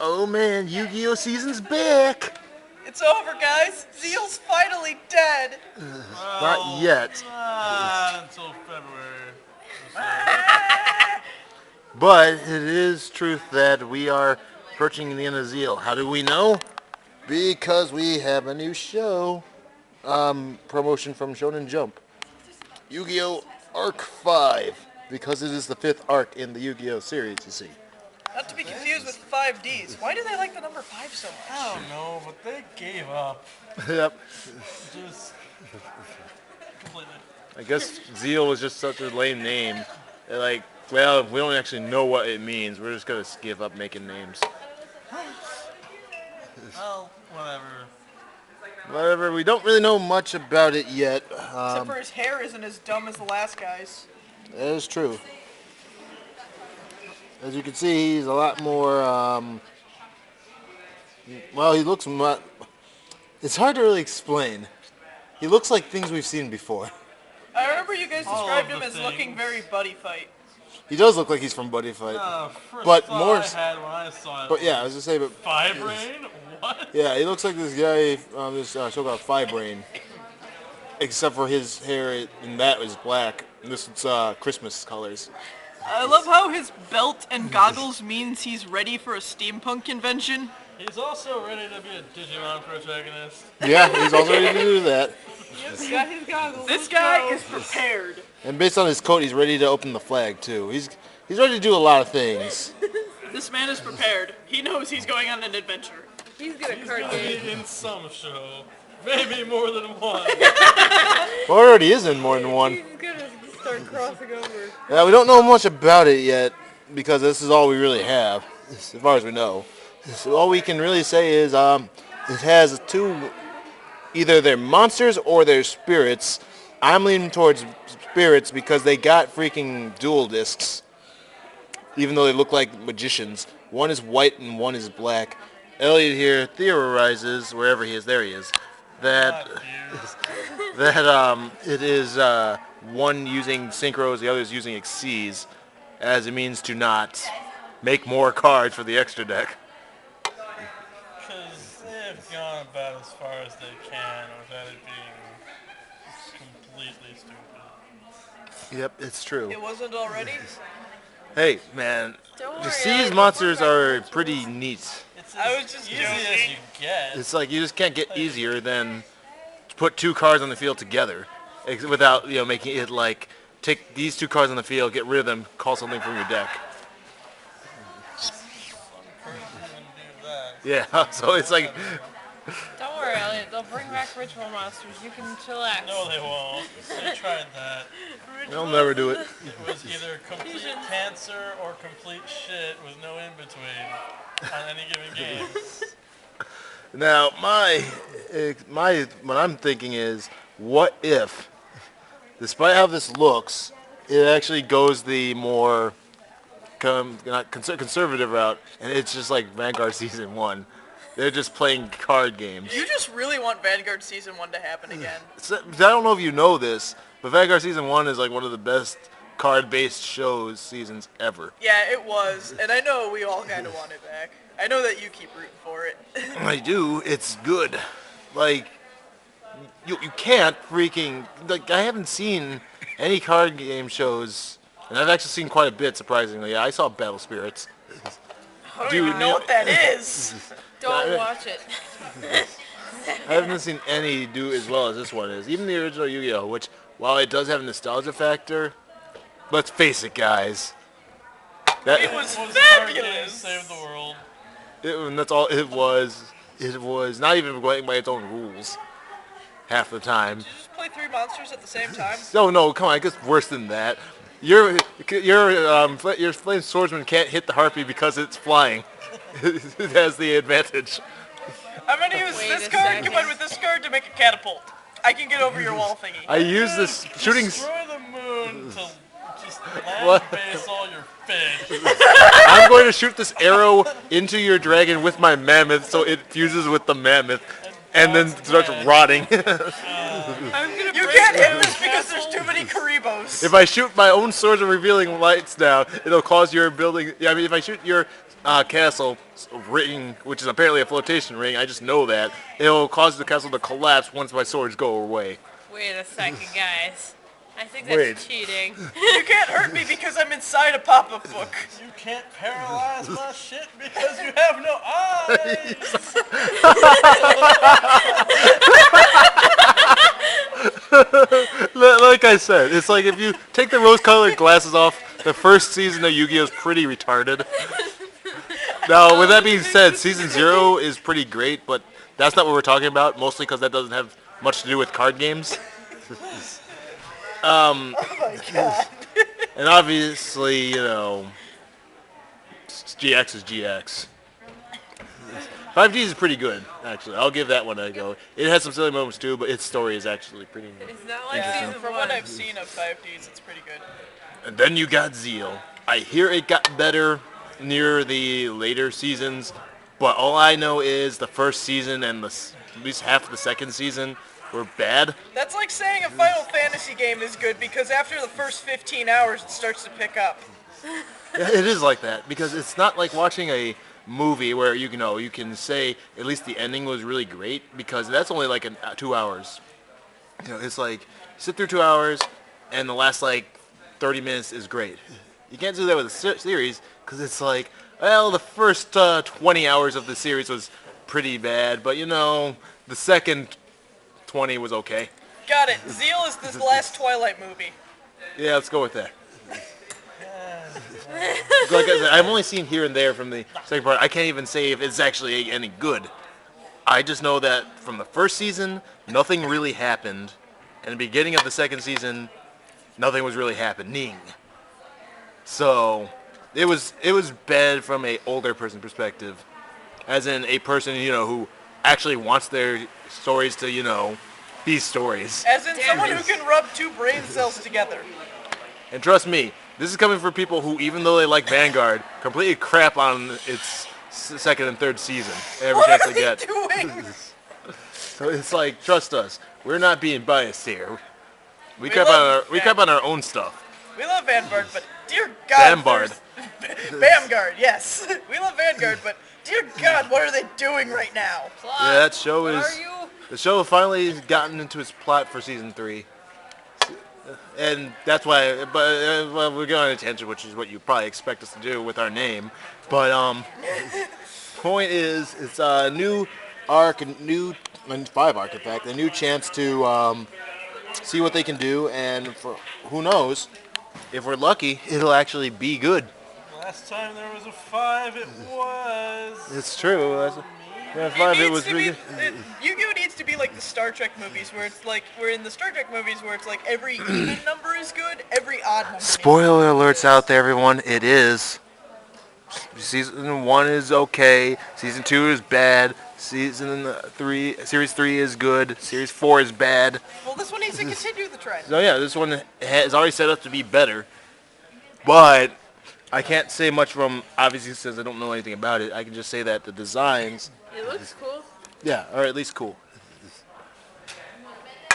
Oh man, Yu-Gi-Oh! Season's back! It's over, guys. Zeal's finally dead. Not yet. Not until February. But it is truth that we are approaching the end of Zeal. How do we know? Because we have a new show. Promotion from Shonen Jump. Yu-Gi-Oh! Arc 5. Because it is the 5th arc in the Yu-Gi-Oh! Series, you see. Not to be confused with 5Ds. Why do they like the number 5 so much? I don't know, but they gave up. Yep. Just completely. I guess Zeal was just such a lame name. They're like, well, we don't actually know what it means. We're just going to give up making names. Well, whatever. Whatever, we don't really know much about it yet. Except for his hair isn't as dumb as the last guy's. That is true. As you can see, he's a lot more, well, he looks it's hard to really explain. He looks like things we've seen before. I remember you guys All described of him the as looking things. very buddy fight. He does look like he's from Buddy Fight. First But thought more I had when I saw it. But yeah, I was just saying, but Fibrain? What? yeah, he looks like this guy on this show called Fibrain. Except for his hair, and that is black. And this is Christmas colors. I love how his belt and goggles means he's ready for a steampunk convention. He's also ready to be a Digimon protagonist. Yeah, he's also ready to do that. He's got his goggles. This guy is prepared. And based on his coat, he's ready to open the flag too. He's ready to do a lot of things. This man is prepared. He knows he's going on an adventure. He's got a He's card gonna game. be in some show. Maybe more than one. Well, he already is in more than one. He's gonna start crossing over. Yeah, we don't know much about it yet because this is all we really have, as far as we know. So all we can really say is it has two, either they're monsters or they're spirits. I'm leaning towards spirits because they got freaking dual discs, even though they look like magicians. One is white and one is black. Elliot here theorizes, wherever he is, there he is, that it is one using synchros, the other is using exceeds, as it means to not make more cards for the extra deck. Because they've gone about as far as they can without it being completely stupid. Yep, it's true. It wasn't already? Hey, man, Don't the worry, seas Elliot, monsters we'll bring are back pretty rituals. neat. It's I as was just easy as joking. you get. It's like you just can't get easier than to put two cards on the field together without, making it like take these two cards on the field, get rid of them, call something from your deck. Yeah, so it's like, Don't worry, Elliot. They'll bring back ritual monsters. You can chillax. No, they won't. They tried that. they'll never do it. It was either complete cancer or complete shit with no in between on any given game. Now, what I'm thinking is, what if, despite how this looks, it actually goes the more conservative route, and it's just like Vanguard Season 1. They're just playing card games. You just really want Vanguard Season 1 to happen again. I don't know if you know this, but Vanguard Season 1 is like one of the best card-based seasons ever. Yeah, it was. And I know we all kind of want it back. I know that you keep rooting for it. I do. It's good. Like, you can't freaking... Like, I haven't seen any card game shows, and I've actually seen quite a bit, surprisingly. I saw Battle Spirits. I don't Dude, even know what that is. Don't watch it. I haven't seen any do as well as this one is. Even the original Yu-Gi-Oh!, which, while it does have a nostalgia factor, let's face it, guys. It was Card games fabulous. saved the world. And that's all it was. It was not even going by its own rules half the time. Did you just play 3 monsters at the same time? Oh no, come on, it gets worse than that. Your flame swordsman can't hit the harpy because it's flying. It has the advantage. I'm gonna use Wait this a card second. combined with this card to make a catapult. I can get over your wall thingy. I use this shooting. Destroy the moon to just What? land base all your fish. I'm going to shoot this arrow into your dragon with my mammoth, so it fuses with the mammoth, and then starts rotting. I'm gonna You break can't hit those this because there's too many Kariba. verbose. If I shoot my own swords of revealing lights down, it'll cause your building. Yeah, I mean, if I shoot your castle ring, which is apparently a flotation ring, I just know that it'll cause the castle to collapse once my swords go away. Wait a second, guys. I think that's Wait. cheating. You can't hurt me because I'm inside a pop-up book. You can't paralyze my shit because you have no eyes. Like I said, it's like if you take the rose-colored glasses off, the first season of Yu-Gi-Oh is pretty retarded. Now, with that being said, season 0 is pretty great, but that's not what we're talking about. Mostly because that doesn't have much to do with card games. Oh my god. And obviously, GX is GX. 5D is pretty good, actually. I'll give that one a go. It has some silly moments too, but its story is actually pretty neat. It's not like Yeah, season from 1. what I've seen of 5Ds, it's pretty good. And then you got Zeal. I hear it got better near the later seasons, but all I know is the first season and at least half of the second season were bad. That's like saying a Final Fantasy game is good because after the first 15 hours it starts to pick up. Yeah, it is like that because it's not like watching a movie where you can say at least the ending was really great because that's only like 2 hours. It's like you sit through 2 hours and the last like 30 minutes is great. You can't do that with a series because it's like, well, the first 20 hours of the series was pretty bad, but the second 20 was okay. Got it. Zeal is this last Twilight movie. Yeah, let's go with that. Like I said, I've only seen here and there from the second part. I can't even say if it's actually any good. I just know that from the first season, nothing really happened. And the beginning of the second season, nothing was really happening. So, it was bad from a older person perspective. As in a person, who actually wants their stories to, be stories. As in someone who can rub 2 brain cells together. And trust me, this is coming from people who, even though they like Vanguard, completely crap on its second and third season every chance they get. What are they doing? So it's like, trust us, we're not being biased here. We We crap love on our own stuff. We love Vanguard, but dear God... Vanguard. Vanguard, yes. We love Vanguard, but dear God, what are they doing right now? Plot. Yeah, that show What is. are you? The show finally has gotten into its plot for season 3. And that's why, well, we're going on a tangent, which is what you probably expect us to do with our name. But, point is, it's a new arc, and 5 arc, in fact, a new chance to, see what they can do, and for, who knows, if we're lucky, it'll actually be good. Last time there was a 5, it was. It's true. Yeah, 5, it was to really be, good. Yu-Gi-Oh needs to be like the Star Trek movies, where it's like, where in the Star Trek movies, where it's like every even number is good, every odd number. Spoiler alerts out there, everyone. It is. Season 1 is okay. Season 2 is bad. Series 3 is good. Series 4 is bad. Well, this one needs to continue the trend. So yeah, this one is already set up to be better. But I can't say much from, obviously, since I don't know anything about it. I can just say that the designs, It looks cool. yeah, are at least cool.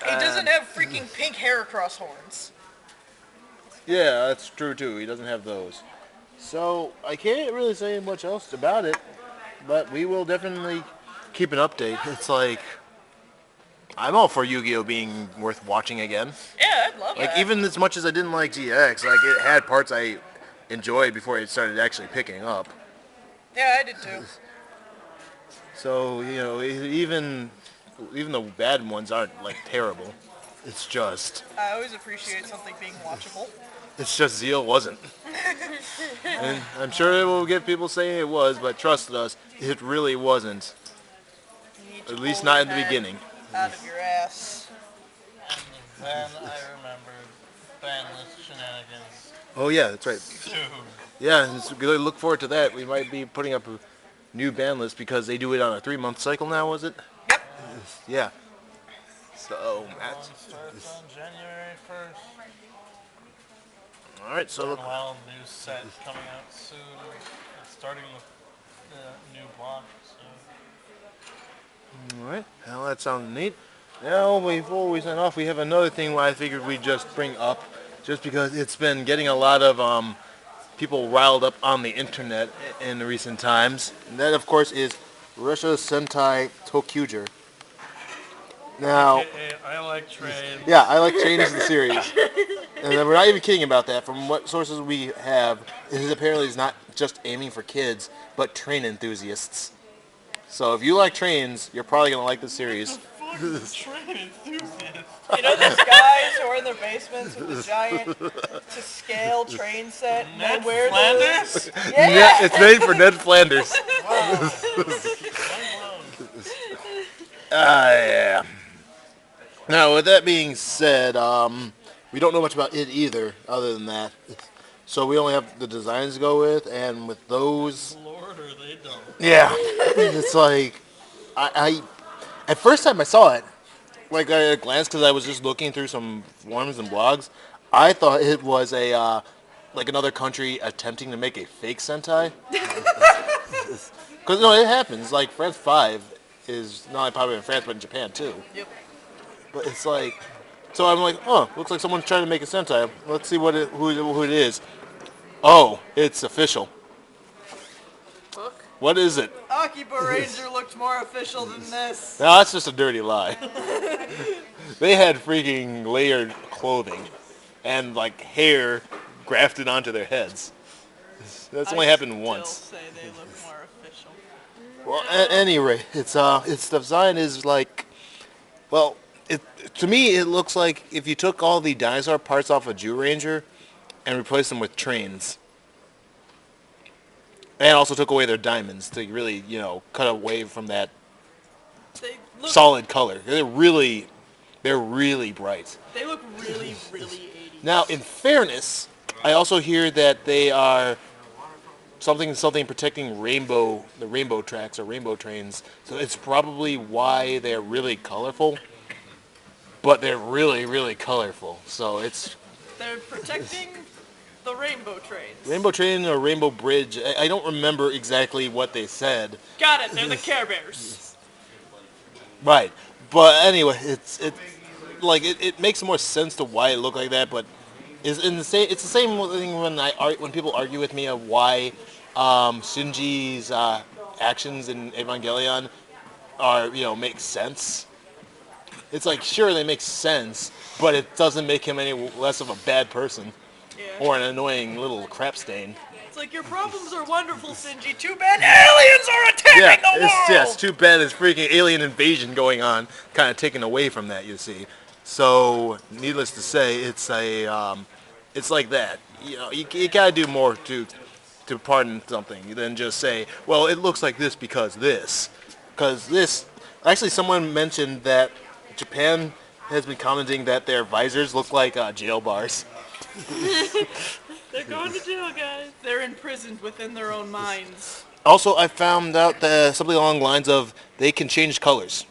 He doesn't have freaking pink hair across horns. Yeah, that's true too. He doesn't have those. So I can't really say much else about it, but we will definitely keep an update. It's like, I'm all for Yu-Gi-Oh being worth watching again. Yeah, I'd love Like, that. even as much as I didn't like GX, like, it had parts I enjoyed before it started actually picking up. Yeah, I did too. So, even the bad ones aren't, like, terrible. It's just I always appreciate something being watchable. Zeal wasn't. And I'm sure it will get people saying it was, but trust us, it really wasn't. You need to At least pull not your in the head beginning. Out of your ass. Then I remember bandless shenanigans. Oh yeah, that's right. Dude. Yeah, and so good. Look forward to that. We might be putting up a new ban list because they do it on a 3-month cycle now, was it? Yep. Yeah. So, One that's... starts on January 1st. Alright, so look... Meanwhile, new set coming out soon. It's starting with the new block, so... Alright, well that sounds neat. Now, before we sign off, we have another thing I figured we'd just bring up just because it's been getting a lot of people riled up on the internet in recent times. And that, of course, is Ressha Sentai Tokkyuger. Now, AKA, I like trains. yeah, I like Trains the series. And then we're not even kidding about that. From what sources we have, it apparently is not just aiming for kids, but train enthusiasts. So if you like trains, you're probably going to like the series. Train enthusiast. You know those guys who are in their basements with the giant to scale train set? And Ned they wear Flanders? Yeah, it's made for Ned Flanders. Yeah. Now, with that being said, we don't know much about it either, other than that. So we only have the designs to go with, and with those, Lord, or they don't. yeah, it's like, I at first time I saw it, like at a glance, because I was just looking through some forums and blogs, I thought it was a like another country attempting to make a fake Sentai. Because no, it happens. Like France 5 is not only popular in France but in Japan too. Yep. But it's like, so I'm like, oh, looks like someone's trying to make a Sentai. Let's see who it is. Oh, it's official. Book. What is it? Akiba Ranger looked more official than this. No, that's just a dirty lie. They had freaking layered clothing and like hair grafted onto their heads. That's only happened once. Say they look more official. Well, at any rate, its design is like, well, to me it looks like if you took all the dinosaur parts off a Jew Ranger and replaced them with trains, and also took away their diamonds to really, cut away from that They look. solid color. They're really bright. They look really, really 80s. Now, in fairness, I also hear that they are something protecting the rainbow tracks or rainbow trains. So it's probably why they're really colorful. But they're really, really colorful. So it's They're protecting the rainbow trains. Rainbow Train or Rainbow Bridge. I don't remember exactly what they said. Got it. They're the Care Bears. Right. But anyway, it makes more sense to why it looked like that. But it's the same thing when people argue with me of why Shinji's actions in Evangelion make sense. It's like, sure, they make sense, but it doesn't make him any less of a bad person or an annoying little crap stain. It's like, your problems are wonderful, Shinji. Too bad aliens are attacking the world! It's too bad there's freaking alien invasion going on, kind of taken away from that, you see. So, needless to say, it's like that. You gotta do more to pardon something than just say, well, it looks like this because this. Because this, actually someone mentioned that Japan has been commenting that their visors look like jail bars. They're going to jail, guys. They're imprisoned within their own minds. Also, I found out that something along the lines of they can change colors.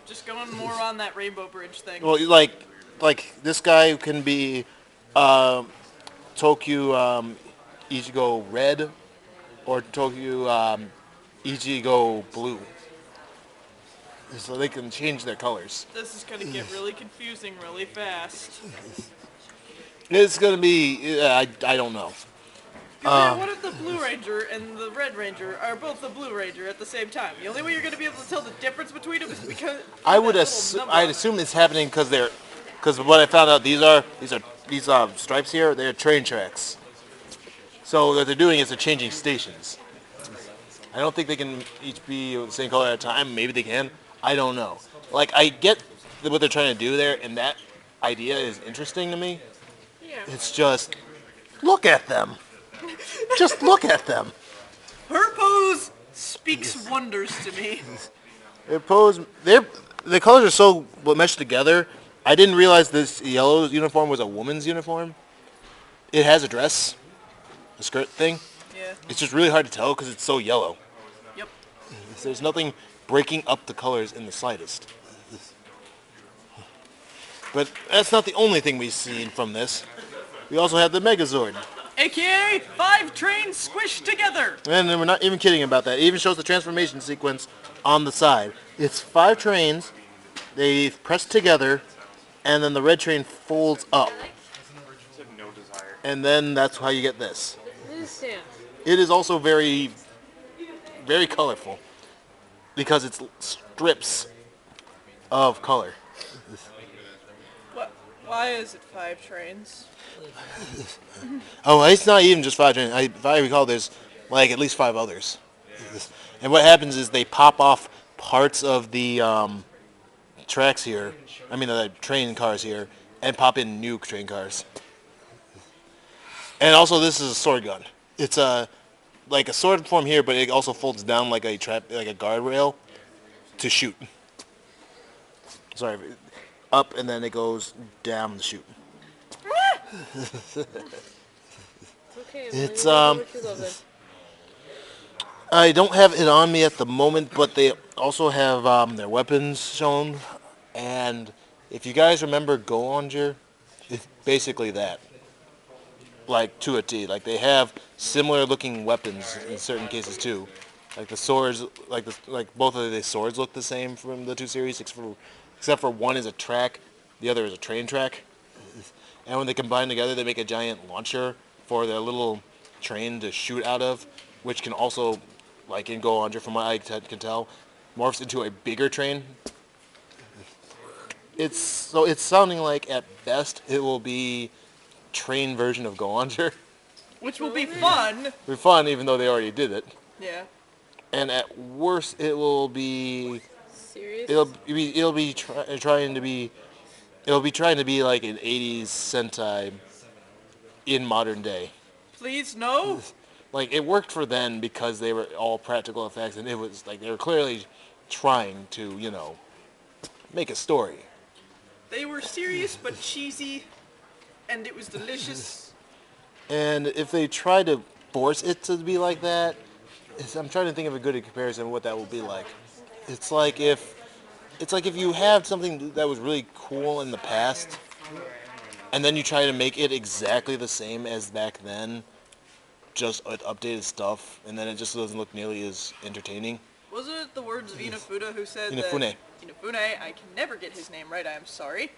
Just going more on that Rainbow Bridge thing. Well, like this guy can be Tokyo Ichigo red or Tokyo Ichigo blue. So they can change their colors. This is going to get really confusing really fast. It's going to be, I don't know. What if the Blue Ranger and the Red Ranger are both the Blue Ranger at the same time? The only way you're going to be able to tell the difference between them is because I'd assume it's happening because what I found out these stripes here, they're train tracks. So what they're doing is they're changing stations. I don't think they can each be the same color at a time. Maybe they can. I don't know. Like, I get what they're trying to do there, and that idea is interesting to me. Yeah. It's just, look at them. Just look at them. her pose speaks wonders to me. The colors are so meshed together. I didn't realize this yellow uniform was a woman's uniform. It has a dress, a skirt thing. Yeah. It's just really hard to tell because it's so yellow. Yep. There's nothing breaking up the colors in the slightest. But that's not the only thing we've seen from this. We also have the Megazord. AKA 5 trains squished together. And then we're not even kidding about that. It even shows the transformation sequence on the side. It's 5 trains. They pressed together and then the red train folds up, Just have no desire. and then that's how you get this. I understand. It is also very, very colorful because it's strips of color. What? Why is it 5 trains? Oh, it's not even just 5 trains. If I recall, there's like at least 5 others. And what happens is they pop off parts of the tracks here. I mean, the train cars here, and pop in new train cars. And also, this is a sword gun. It's like a sword form here, but it also folds down like a guardrail to shoot. Sorry, up and then it goes down to shoot. Okay, It's, what you love it. I don't have it on me at the moment, but they also have their weapons shown. And if you guys remember Go-Onger, it's basically that. Like, to a T. Like, they have similar looking weapons in certain cases, too. Like, the swords, like both of the swords look the same from the 2 series, except for one is a track, the other is a train track. And when they combine together, they make a giant launcher for their little train to shoot out of, which can also, like in Go-Onger, from what I can tell, morphs into a bigger train. It's sounding like at best it will be train version of Go-Onger. Which will be fun. It'll be fun, even though they already did it. Yeah. And at worst, it will be Serious? trying to be like an 80s Sentai in modern day. Please, no. Like, it worked for then because they were all practical effects, and it was like they were clearly trying to, make a story. They were serious but cheesy, and it was delicious. And if they try to force it to be like that, I'm trying to think of a good comparison of what that will be like. It's like if you have something that was really cool in the past, and then you try to make it exactly the same as back then, just with updated stuff, and then it just doesn't look nearly as entertaining. Wasn't it the words of Inafune who said Inafune. that... Inafune, I can never get his name right, I am sorry.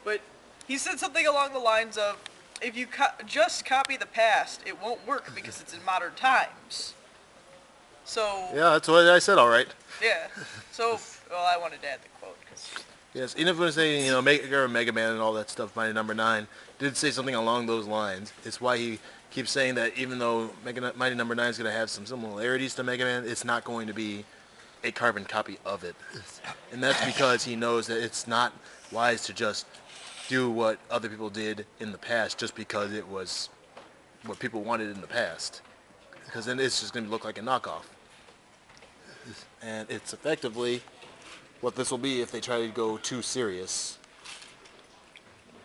But he said something along the lines of, if you just copy the past, it won't work because it's in modern times. So... Yeah, that's what I said, all right. Yeah. So, well, I wanted to add the quote. Yes, Inafune saying, Mega Man and all that stuff, Mighty Number 9, did say something along those lines. It's why he keeps saying that even though Mighty Number 9 is going to have some similarities to Mega Man, it's not going to be a carbon copy of it. And that's because he knows that it's not wise to just do what other people did in the past just because it was what people wanted in the past. Because then it's just going to look like a knockoff. And it's effectively what this will be if they try to go too serious.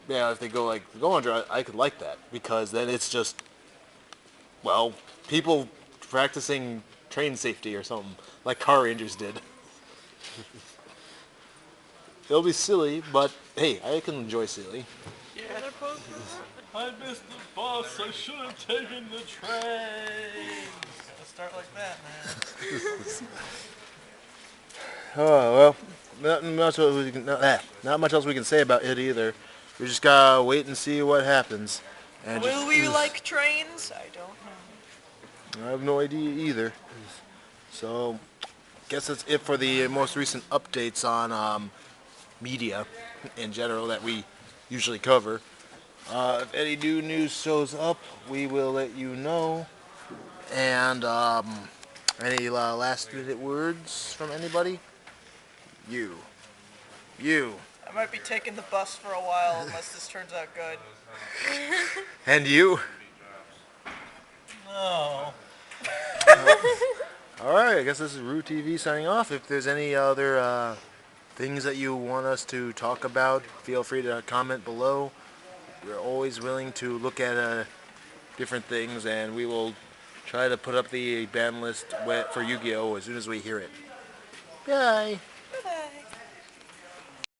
Yeah, if they go like Go-Onger, I could like that, because then it's just, well, people practicing train safety or something, like Car Rangers did. It'll be silly, but hey, I can enjoy silly. Yeah. I missed the bus. I should have taken the train. Gotta start like that, man. Oh, well, not much else we can say about it either. We just gotta wait and see what happens. And Will we like trains? I don't know. I have no idea either. So, guess that's it for the most recent updates on media in general that we usually cover. If any new news shows up, we will let you know. And any last minute words from anybody? You. I might be taking the bus for a while unless this turns out good. And you. No. Alright, I guess this is Rue TV signing off. If there's any other things that you want us to talk about, feel free to comment below. We're always willing to look at different things, and we will try to put up the ban list for Yu-Gi-Oh! As soon as we hear it. Bye!